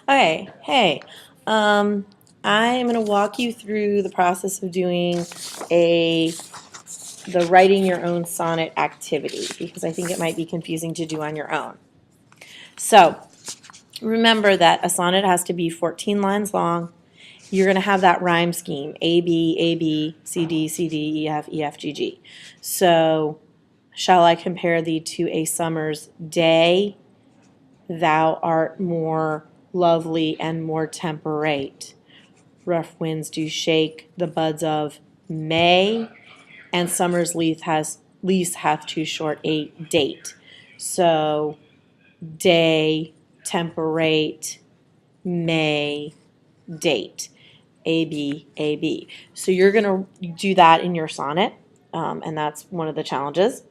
Okay, hey, um, I am going to walk you through the process of doing the writing your own sonnet activity because I think it might be confusing to do on your own. So remember that a sonnet has to be 14 lines long. You're going to have that rhyme scheme, A, B, C, D, C, D, E, F, E, F, G, G. So shall I compare thee to a summer's day? Thou art more lovely and more temperate. Rough winds do shake the buds of May, and summer's lease hath too short a date. So day, temperate, May, date. A, B, A, B. So you're going to do that in your sonnet, and that's one of the challenges.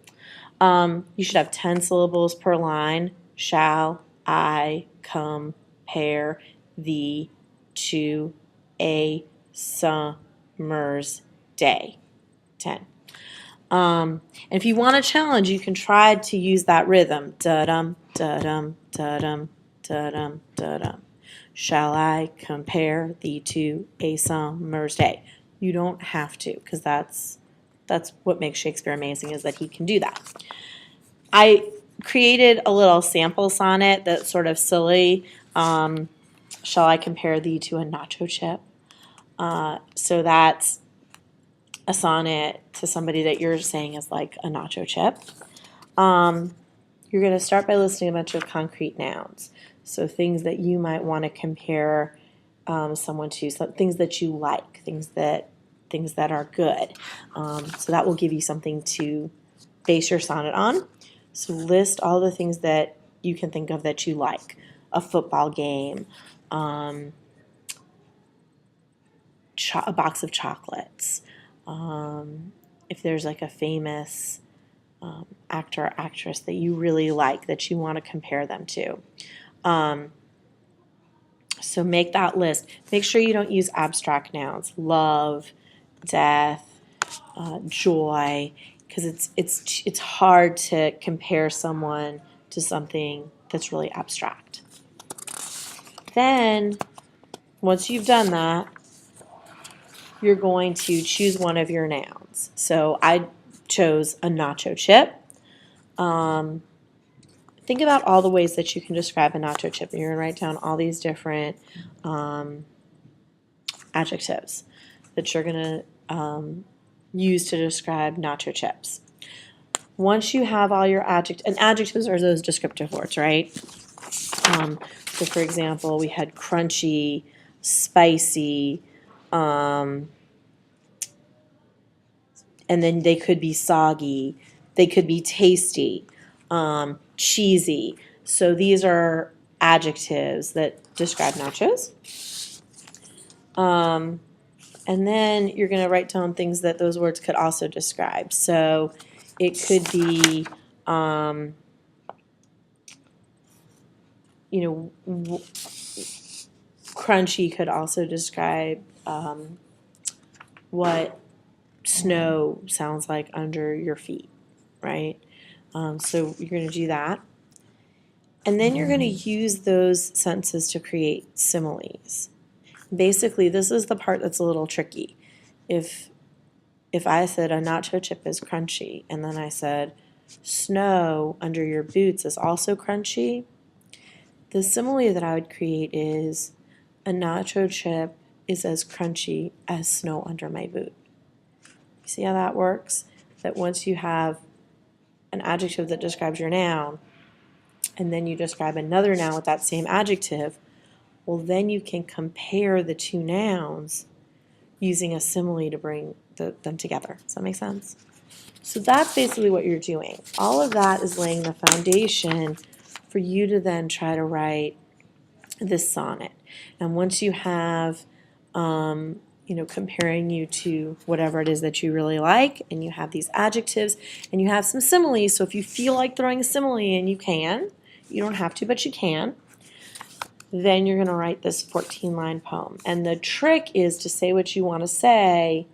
You should have 10 syllables per line. Shall I compare thee to a summer's day? 10. And if you want a challenge, you can try to use that rhythm. Da-dum, da-dum, da-dum, da-dum, da-dum. Shall I compare thee to a summer's day? You don't have to, because that's what makes Shakespeare amazing, is that he can do that. I created a little sample sonnet that's sort of silly. Shall I compare thee to a nacho chip? So that's a sonnet to somebody that you're saying is like a nacho chip. You're going to start by listing a bunch of concrete nouns. So things that you might want to compare someone to, things that you like, things that are good. So that will give you something to base your sonnet on. So list all the things that you can think of that you like. A football game, a box of chocolates. If there's like a famous actor or actress that you really like that you want to compare them to. So make that list. Make sure you don't use abstract nouns. Love, death, joy, because it's hard to compare someone to something that's really abstract. Then, once you've done that, you're going to choose one of your nouns. So I chose a nacho chip. Think about all the ways that you can describe a nacho chip, and you're going to write down all these different adjectives that you're going to use to describe nacho chips. Once you have all your adjectives, and adjectives are those descriptive words, right? So for example, we had crunchy, spicy, and then they could be soggy, they could be tasty, cheesy. So these are adjectives that describe nachos. And then you're going to write down things that those words could also describe. So it could be, crunchy could also describe what snow sounds like under your feet, right? So you're going to do that. And then you're going to use those sentences to create similes. Basically, this is the part that's a little tricky. If I said a nacho chip is crunchy, and then I said snow under your boots is also crunchy, the simile that I would create is a nacho chip is as crunchy as snow under my boot. You see how that works? That once you have an adjective that describes your noun, and then you describe another noun with that same adjective, well, then you can compare the two nouns using a simile to bring them together. Does that make sense? So that's basically what you're doing. All of that is laying the foundation for you to then try to write this sonnet. And once you have, comparing you to whatever it is that you really like, and you have these adjectives, and you have some similes, so if you feel like throwing a simile in, you can. You don't have to, but you can. Then you're going to write this 14-line poem. And the trick is to say what you want to say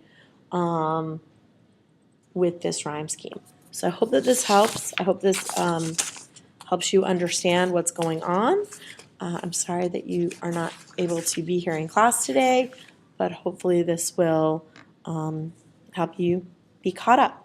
with this rhyme scheme. So I hope that this helps. I hope this helps you understand what's going on. I'm sorry that you are not able to be here in class today, but hopefully this will help you be caught up.